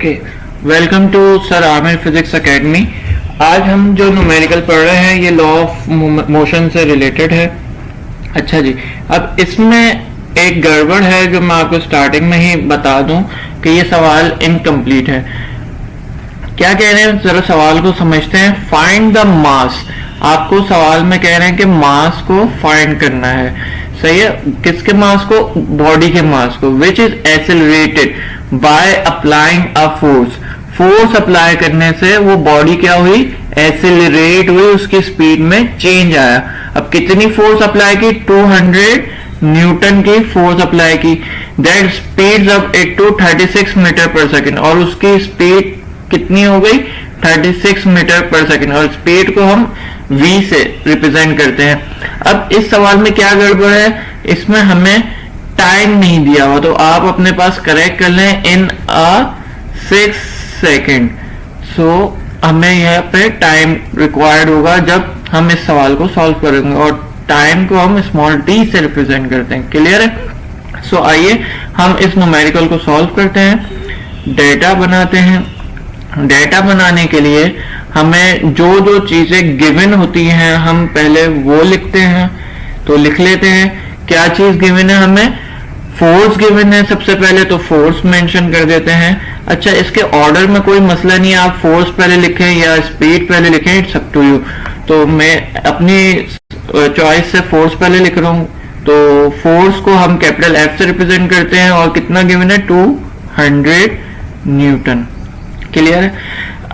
Okay, welcome to sir Aamir physics academy. आज हम जो न्यूमेरिकल पढ़ रहे हैं ये लॉ ऑफ मोशन से रिलेटेड है। अच्छा जी, अब इसमें एक गड़बड़ है जो मैं आपको स्टार्टिंग में ही बता दूं कि ये सवाल इनकम्प्लीट है। क्या कह रहे हैं, जरा सवाल को समझते हैं। फाइंड द मास, आपको सवाल में कह रहे हैं कि मास को फाइंड करना है। सही है, किसके मास को? बॉडी के मास को। Which is accelerated by applying a force, force apply करने से वो बॉडी क्या हुई? एक्सेलरेट हुई, उसकी स्पीड में चेंज आया। अब कितनी फोर्स अप्लाई की? 200 न्यूटन की फोर्स अप्लाई की। That speed up it to 36 metre per second, और उसकी स्पीड कितनी हो गई? 36 मीटर पर सेकेंड, और स्पीड को हम v से रिप्रेजेंट करते हैं। अब इस सवाल में क्या गड़बड़ है, इसमें हमें टाइम नहीं दिया हुआ, तो आप अपने पास करेक्ट कर लें इन अ 6 सेकेंड। सो हमें यहाँ पे टाइम रिक्वायर्ड होगा जब हम इस सवाल को सॉल्व करेंगे, और टाइम को हम स्मॉल t से रिप्रेजेंट करते हैं। क्लियर है? सो आइए हम इस न्यूमेरिकल को सॉल्व करते हैं, डेटा बनाते हैं। डेटा बनाने के लिए हमें जो जो चीजें गिवन होती हैं हम पहले वो लिखते हैं। तो लिख लेते हैं क्या चीज गिवन है हमें। फोर्स गिवन है सबसे पहले, तो फोर्स मेंशन कर देते हैं। अच्छा, इसके ऑर्डर में कोई मसला नहीं है, आप फोर्स पहले लिखें या स्पीड पहले लिखें, इट्स अप टू यू। तो मैं अपनी चॉइस से फोर्स पहले लिख रहा हूं। तो फोर्स को हम कैपिटल F से रिप्रेजेंट करते हैं, और कितना गिवन है? 200 न्यूटन। क्लियर है?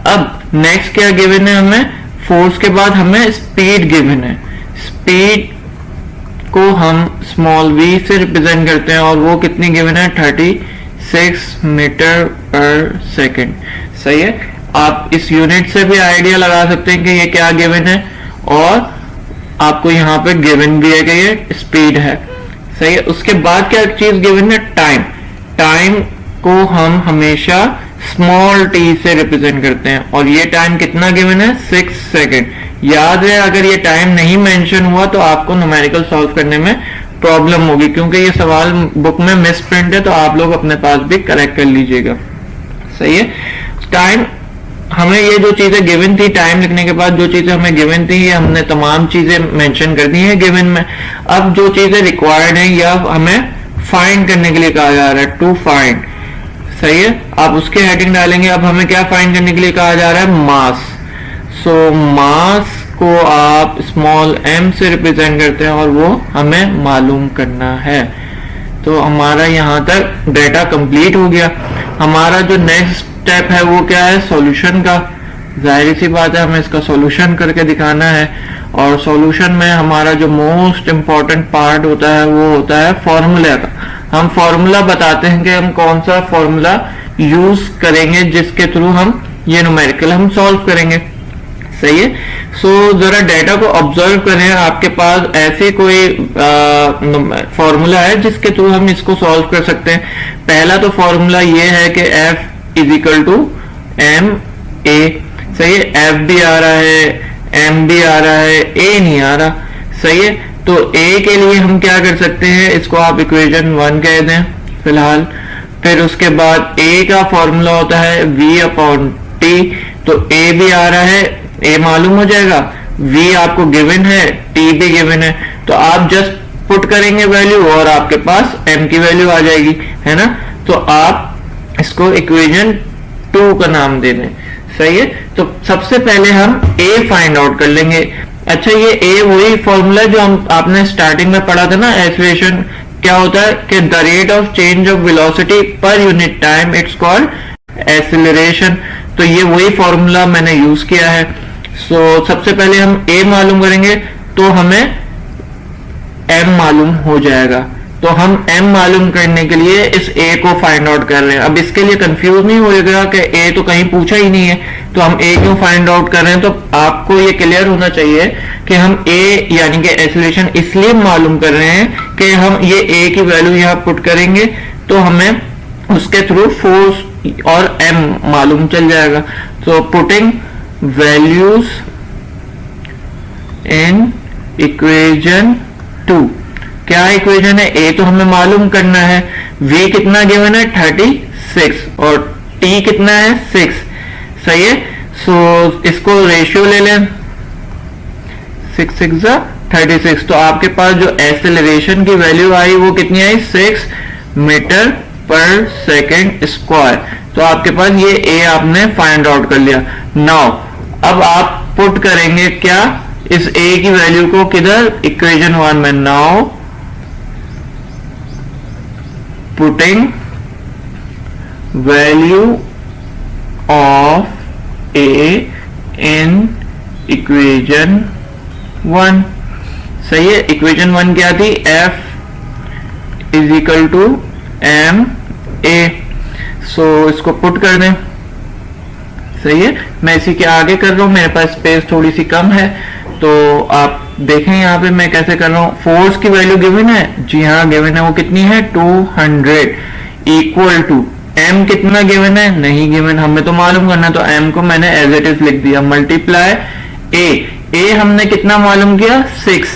अब नेक्स्ट क्या गिवन है हमें? फोर्स के बाद हमें स्पीड गिवन है। स्पीड को हम स्मॉल v से रिप्रेजेंट करते हैं, और वो कितनी गिवन है? 36 मीटर पर सेकेंड। सही है, आप इस यूनिट से भी आइडिया लगा सकते हैं कि ये क्या गिवन है, और आपको यहाँ पे गिवन भी है कि ये स्पीड है। सही है, उसके बाद क्या चीज गिवन है? टाइम। टाइम को हम हमेशा स्मॉल t से रिप्रेजेंट करते हैं, और ये टाइम कितना गिवन है? 6 सेकेंड। याद है, अगर ये टाइम नहीं मेंशन हुआ तो आपको न्यूमेरिकल सॉल्व करने में प्रॉब्लम होगी, क्योंकि ये सवाल बुक में मिस प्रिंट है, तो आप लोग अपने पास भी करेक्ट कर लीजिएगा। सही है, टाइम हमें ये जो चीजें गिवन थी, टाइम लिखने के बाद जो चीजें हमें गिवन थी ये हमने तमाम चीजें मेंशन कर दी हैं गिवन में। अब जो चीजें रिक्वायर्ड हैं या हमें फाइंड करने के लिए कहा जा रहा है, टू फाइंड। सही है, आप उसके हेडिंग डालेंगे। अब हमें क्या फाइंड करने के लिए कहा जा रहा है? मास। सो मास को आप स्मॉल m से रिप्रेजेंट करते हैं, और वो हमें मालूम करना है। तो हमारा यहाँ तक डेटा कंप्लीट हो गया। हमारा जो नेक्स्ट स्टेप है वो क्या है? सॉल्यूशन का। जाहिर सी बात है, हमें इसका सॉल्यूशन करके दिखाना है, और सॉल्यूशन में हमारा जो मोस्ट इंपॉर्टेंट पार्ट होता है वो होता है फॉर्मूला का। हम फॉर्मूला बताते हैं कि हम कौन सा फॉर्मूला यूज करेंगे जिसके थ्रू हम ये न्यूमेरिकल हम सॉल्व करेंगे। सही है, सो जरा डेटा को ऑब्जर्व करें। आपके पास ऐसे कोई फॉर्मूला है जिसके थ्रू हम इसको सॉल्व कर सकते हैं? पहला तो फॉर्मूला ये है कि F is equal to M a. सही है, F भी आ रहा है, M भी आ रहा है, A नहीं आ रहा। सही है, तो A के लिए हम क्या कर सकते हैं? इसको आप इक्वेशन 1 कह दें फिलहाल। फिर उसके बाद A का फॉर्मूला होता है V/T, तो A भी आ रहा है, A मालूम हो जाएगा, V आपको गिवन है, T भी गिवन है, तो आप जस्ट पुट करेंगे वैल्यू और आपके पास M की वैल्यू आ जाएगी, है ना? तो आप इसको इक्वेशन 2 का नाम दे दें। सही है, तो सबसे पहले हम A फाइंड आउट कर लेंगे। अच्छा, ये A वही फॉर्मूला जो हम आपने स्टार्टिंग में पढ़ा था ना, एक्सेलरेशन क्या होता है कि the rate of change of velocity per unit time, it's called acceleration. तो ये वही फॉर्मूला मैंने यूज किया है। सो सबसे पहले हम A मालूम करेंगे, तो हमें M मालूम हो जाएगा। तो हम M मालूम करने के लिए इस A को फाइंड आउट कर रहे हैं। अब इसके लिए कंफ्यूज नहीं होएगा कि A तो कहीं पूछा ही नहीं है, तो हम A क्यों फाइंड आउट कर रहे हैं? तो आपको ये क्लियर होना चाहिए कि हम A यानी कि एक्सेलरेशन इसलिए मालूम कर रहे हैं कि हम ये A की वैल्यू यहाँ पुट करेंगे तो हमें उसके थ्रू फोर्स और M मालूम चल जाएगा। तो पुटिंग वैल्यूज इन इक्वेशन 2। क्या इक्वेशन है? A तो हमें मालूम करना है, V कितना गिवन है? 36, और टी कितना है 6, सही है। सो इसको रेशियो ले लें, 6 6 36। तो आपके पास जो एक्सेलरेशन की वैल्यू आई वो कितनी आई, 6 मीटर पर सेकेंड स्क्वायर। तो आपके पास ये ए आपने फाइंड आउट कर लिया। नाउ अब आप पुट करेंगे क्या, इस ए की वैल्यू को किधर, इक्वेशन 1 में। Now putting value of A in equation 1, सही है। इक्वेशन 1 क्या थी, F is equal to M A. So इसको पुट कर दें, सही है। मैं इसी के आगे कर रहा हूं, मेरे पास स्पेस थोड़ी सी कम है, तो आप देखें यहाँ पे मैं कैसे कर रहा हूं। फोर्स की वैल्यू गिवन है, जी हाँ गिवन है, वो कितनी है 200, इक्वल टू m कितना गिवन है, नहीं गिवन, हमें तो मालूम करना, तो m को मैंने एज इट इज लिख दिया, मल्टीप्लाई a हमने कितना मालूम किया 6,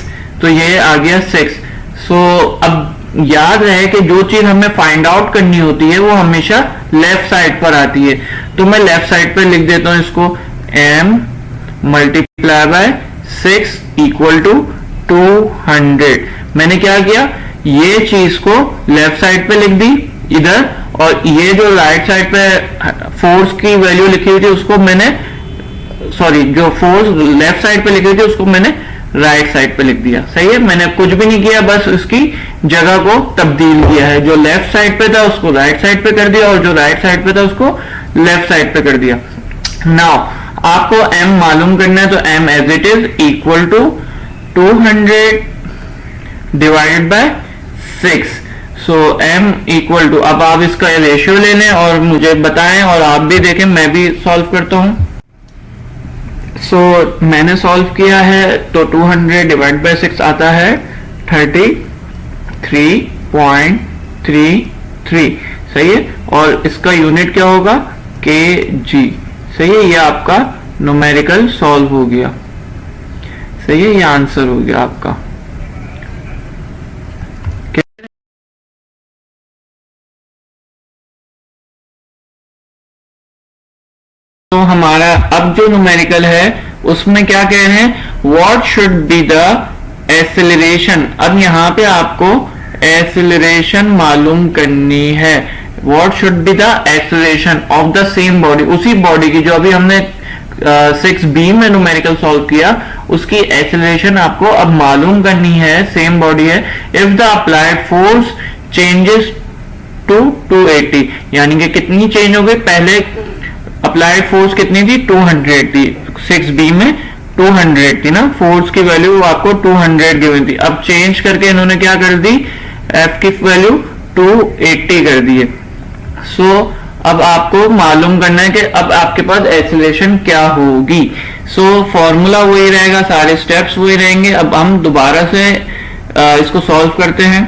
तो ये आ गया 6। सो अब याद रहे कि जो चीज हमें फाइंड आउट करनी होती है वो हमेशा लेफ्ट साइड पर आती है, तो मैं लेफ्ट साइड पर लिख देता हूं इसको, m multiply by 6 equal to 200। मैंने क्या किया, ये चीज को लेफ्ट साइड पे लिख दी इधर, और ये जो राइट साइड पे फोर्स की वैल्यू लिखी हुई थी उसको मैंने, सॉरी जो फोर्स लेफ्ट साइड पे लिखी हुई थी उसको मैंने राइट साइड पे लिख दिया, सही है। मैंने कुछ भी नहीं किया, बस उसकी जगह को तब्दील किया है, जो लेफ्ट साइड पे था उसको राइट साइड पे कर दिया, और जो राइट साइड पे था उसको लेफ्ट साइड पे कर दिया। नाउ आपको m मालूम करना है, तो m as it is equal to 200 divided by 6। So m equal to, अब आप इसका रेशियो ले लें और मुझे बताएं, और आप भी देखें, मैं भी सॉल्व करता हूं। सो मैंने सॉल्व किया है, तो 200 डिवाइड बाय 6 आता है 33.33, सही है। और इसका यूनिट क्या होगा, kg, सही है। ये आपका न्यूमेरिकल सॉल्व हो गया, सही है, ये आंसर हो गया आपका। तो हमारा अब जो न्यूमेरिकल है उसमें क्या कह रहे हैं, what should be the acceleration. अब यहाँ पे आपको एक्सेलरेशन मालूम करनी है, what should be the acceleration of the same body, उसी बॉडी की जो अभी हमने 6b में न्यूमेरिकल सॉल्व किया, उसकी एक्सेलरेशन आपको अब मालूम करनी है, सेम बॉडी है। If the applied force changes to 280, यानी कि कितनी चेंज हो गई, पहले अप्लाइड फोर्स कितनी थी 200 थी, 6b में 200 थी ना, फोर्स की वैल्यू आपको 200 गिवन थी, अब चेंज करके इन्होंने क्या कर दी, f की वैल्यू 280 कर दी है। सो अब आपको मालूम करना है कि अब आपके पास एक्सेलरेशन क्या होगी। सो फॉर्मूला वही रहेगा, सारे स्टेप्स वही रहेंगे। अब हम दोबारा से इसको सॉल्व करते हैं।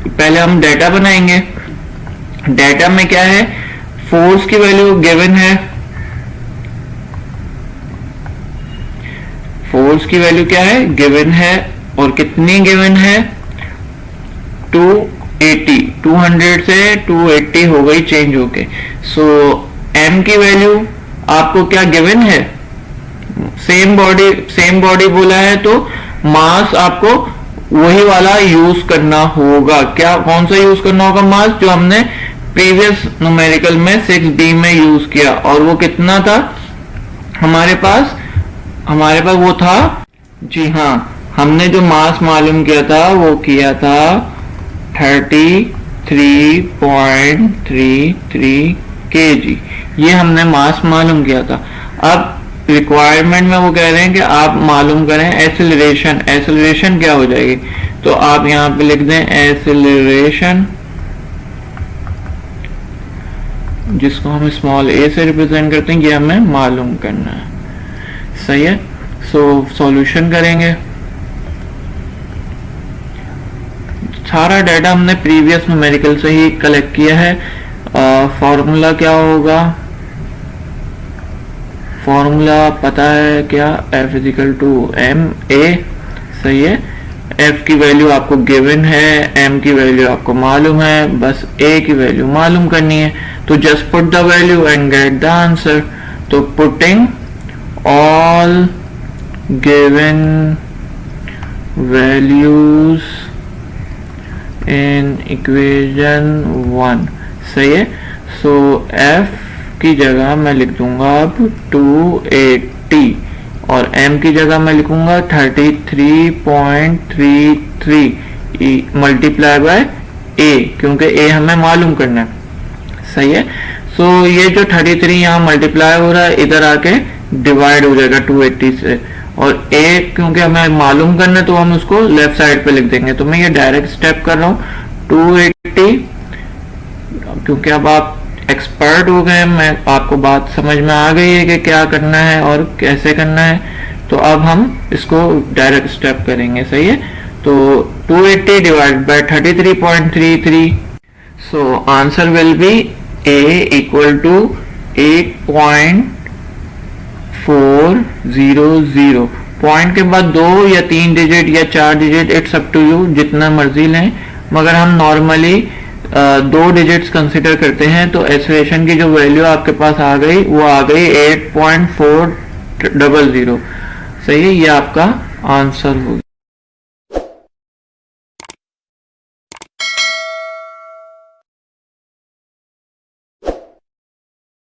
पहले हम डेटा बनाएंगे, डेटा में क्या है, फोर्स की वैल्यू गिवन है, फोर्स की वैल्यू क्या है गिवन है, और कितनी गिवन है 280, 200 से 280 हो गई चेंज होके। सो m की वैल्यू आपको क्या गिवन है, सेम बॉडी बोला है, तो मास आपको वही वाला यूज करना होगा। क्या, कौन सा यूज करना होगा, मास जो हमने प्रीवियस न्यूमेरिकल में 6b में यूज किया, और वो कितना था हमारे पास वो था, जी हाँ, हमने जो मास मालूम किया था वो किया था 33.33 kg, ये हमने मास मालूम किया था। अब रिक्वायरमेंट में वो कह रहे हैं कि आप मालूम करें एक्सेलरेशन, एक्सेलरेशन क्या हो जाएगी, तो आप यहाँ पे लिख दें एक्सेलरेशन, जिसको हम स्मॉल a से रिप्रेजेंट करते हैं, ये हमें मालूम करना है, सही है। सो सॉल्यूशन करेंगे, सारा डाटा हमने प्रीवियस न्यूमेरिकल से ही कलेक्ट किया है। फॉर्मूला क्या होगा, फॉर्मूला पता है क्या, F is equal to M a, सही है, f की वैल्यू आपको गिवन है, m की वैल्यू आपको मालूम है, बस a की वैल्यू मालूम करनी है। तो just put the value and get the answer. तो putting all given values in equation 1, सही है। सो f की जगह मैं लिख दूंगा अब 280 और m की जगह मैं लिखूंगा 33.33 मल्टीप्लाई बाय a, क्योंकि a हमें मालूम करना है, सही है। सो ये जो 33 यहाँ मल्टीप्लाई हो रहा है इधर आके डिवाइड हो जाएगा 280 से, और a क्योंकि हमें मालूम करना है तो हम उसको लेफ्ट साइड पे लिख देंगे। तो मैं ये डायरेक्ट स्टेप कर रहा हूँ 280, क्योंकि अब आप एक्सपर्ट हो गए, मैं आपको बात समझ में आ गई है कि क्या करना है और कैसे करना है। तो अब हम इसको डायरेक्ट स्टेप करेंगे, सही है। तो 280 divide by 33.33, so answer will be a equal to 8.400। Point के बाद 2 या 3 डिजिट या 4 digit, it's up to you, जितना मर्जी लें, मगर हम नॉर्मली 2 डिजिट्स कंसिडर करते हैं। तो एक्सप्रेशन की जो वैल्यू आपके पास आ गई वो आ गई 8.400, सही है। ये आपका आंसर होगा।